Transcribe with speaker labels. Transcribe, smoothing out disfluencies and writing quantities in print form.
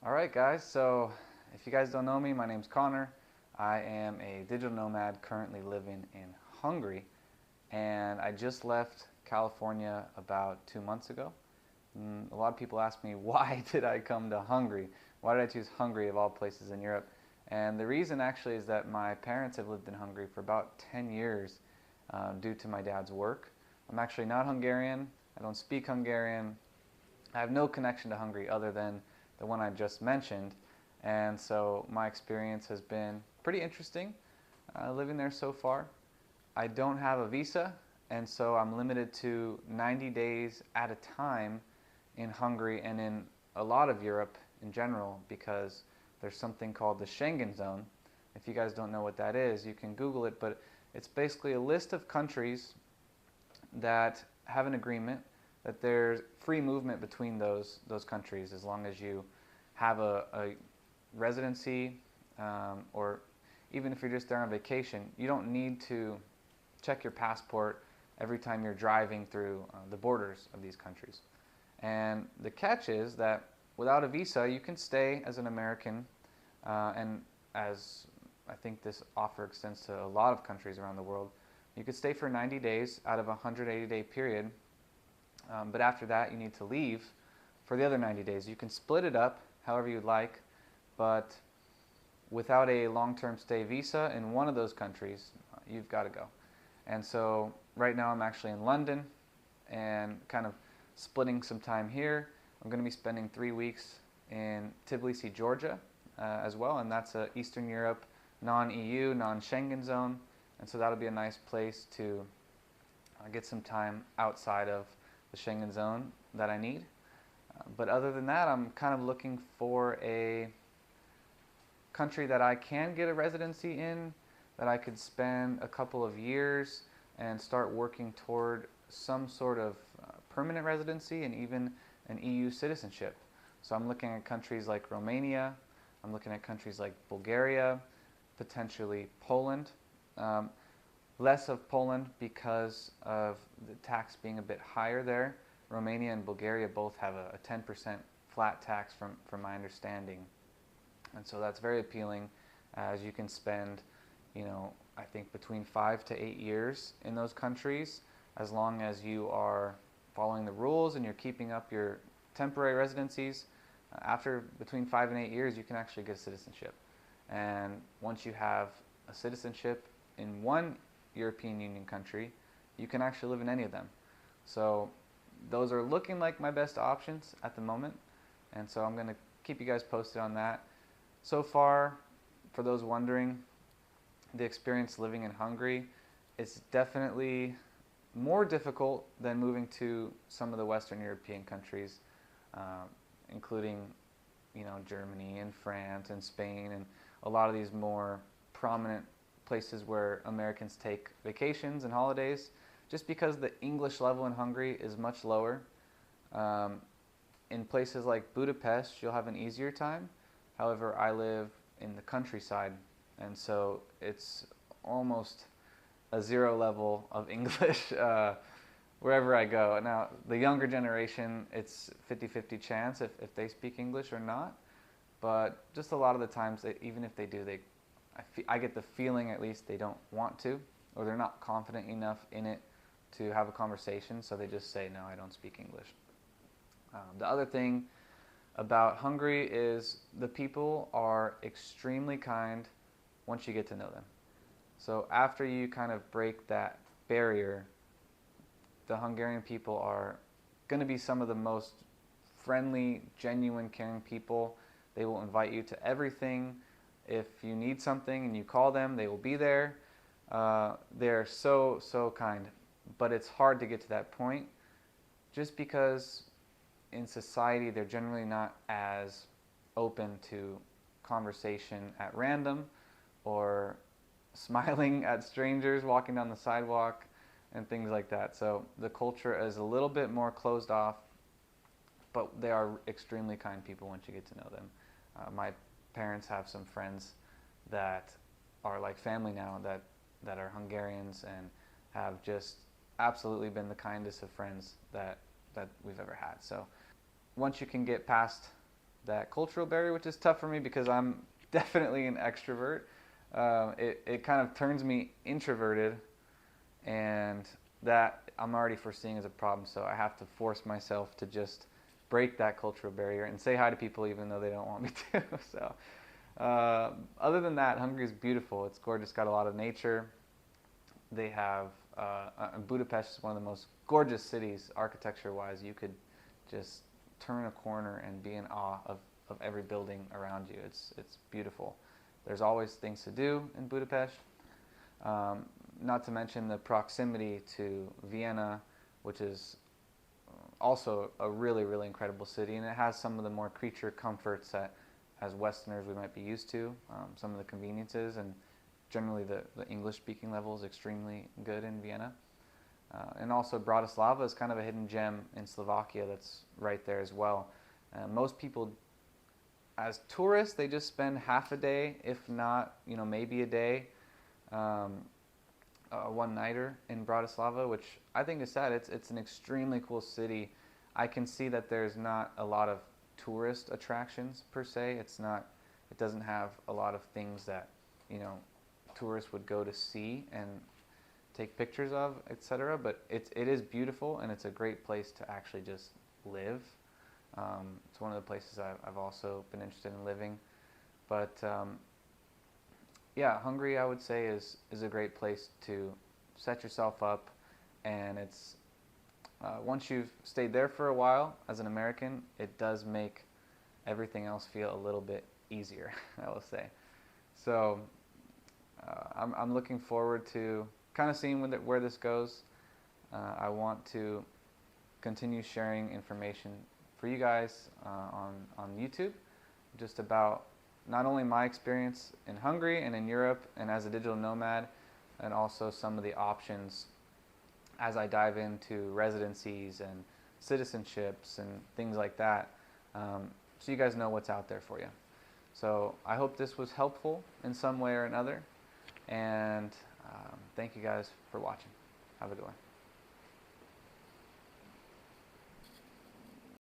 Speaker 1: All right, guys. So, if you guys don't know me, my name's Connor. I am a digital nomad currently living in Hungary, and I just left California about 2 months ago. A lot of people ask me, why did I come to Hungary? Why did I choose Hungary of all places in Europe? And the reason actually is that my parents have lived in Hungary for about 10 years due to my dad's work. I'm actually not Hungarian. I don't speak Hungarian. I have no connection to Hungary other than the one I just mentioned. And so my experience has been pretty interesting living there so far. I don't have a visa, and so I'm limited to 90 days at a time in Hungary and in a lot of Europe in general because there's something called the Schengen Zone. If you guys don't know what that is, you can Google it, but it's basically a list of countries that have an agreement that there's free movement between those countries as long as you have a residency, or even if you're just there on vacation. You don't need to check your passport every time you're driving through the borders of these countries. And the catch is that without a visa, you can stay as an American, and as I think this offer extends to a lot of countries around the world, you could stay for 90 days out of a 180-day period, but after that you need to leave for the other 90 days. You can split it up however you'd like, but without a long-term stay visa in one of those countries, you've got to go. And so right now I'm actually in London and kind of splitting some time here. I'm going to be spending 3 weeks in Tbilisi, Georgia, as well, and that's Eastern Europe, non-EU, non-Schengen zone, and so that'll be a nice place to get some time outside of the Schengen zone that I need. But other than that, I'm kind of looking for a country that I can get a residency in, that I could spend a couple of years and start working toward some sort of permanent residency and even an EU citizenship. So I'm looking at countries like Romania, I'm looking at countries like Bulgaria, potentially Poland. Less of Poland because of the tax being a bit higher there. Romania and Bulgaria both have a 10% flat tax from my understanding. And so that's very appealing, as you can spend, I think between 5 to 8 years in those countries, as long as you are following the rules and you're keeping up your temporary residencies. After between 5 and 8 years, you can actually get citizenship. And once you have a citizenship in one European Union country, you can actually live in any of them. So those are looking like my best options at the moment, and so I'm going to keep you guys posted on that. So far, for those wondering, the experience living in Hungary is definitely more difficult than moving to some of the Western European countries, including Germany and France and Spain and a lot of these more prominent places where Americans take vacations and holidays, just because the English level in Hungary is much lower. In places like Budapest, you'll have an easier time. However, I live in the countryside, and so it's almost a zero level of English wherever I go. Now, the younger generation, it's 50-50 chance if they speak English or not, but just a lot of the times, even if they do, I get the feeling at least they don't want to, or they're not confident enough in it to have a conversation, so they just say, no, I don't speak English. The other thing about Hungary is the people are extremely kind once you get to know them. So after you kind of break that barrier, the Hungarian people are going to be some of the most friendly, genuine, caring people. They will invite you to everything. If you need something and you call them, they will be there. They're so kind. But it's hard to get to that point just because in society they're generally not as open to conversation at random or smiling at strangers walking down the sidewalk and things like that. So the culture is a little bit more closed off, but they are extremely kind people once you get to know them. My parents have some friends that are like family now that are Hungarians and have just absolutely been the kindest of friends that we've ever had. So once you can get past that cultural barrier, which is tough for me because I'm definitely an extrovert. It kind of turns me introverted, and that I'm already foreseeing as a problem. So I have to force myself to just break that cultural barrier and say hi to people even though they don't want me to. So other than that, Hungary is beautiful. It's gorgeous. Got a lot of nature. They have Budapest is one of the most gorgeous cities architecture-wise. You could just turn a corner and be in awe of every building around you. It's beautiful. There's always things to do in Budapest. Not to mention the proximity to Vienna, which is also a really, really incredible city, and it has some of the more creature comforts that, as Westerners, we might be used to. Some of the conveniences, and generally the English-speaking level is extremely good in Vienna. And also Bratislava is kind of a hidden gem in Slovakia that's right there as well. Most people, as tourists, they just spend half a day, if not, maybe a day, one-nighter in Bratislava, which I think is sad. It's an extremely cool city. I can see that there's not a lot of tourist attractions per se. It doesn't have a lot of things that, tourists would go to see and take pictures of, etc. But it is beautiful, and it's a great place to actually just live. It's one of the places I've also been interested in living. But yeah, Hungary, I would say, is a great place to set yourself up, and it's once you've stayed there for a while as an American, it does make everything else feel a little bit easier, I will say. So I'm looking forward to kind of seeing where this goes. I want to continue sharing information for you guys on YouTube, just about not only my experience in Hungary and in Europe and as a digital nomad, and also some of the options as I dive into residencies and citizenships and things like that, so you guys know what's out there for you. So I hope this was helpful in some way or another, and thank you guys for watching. Have a good one.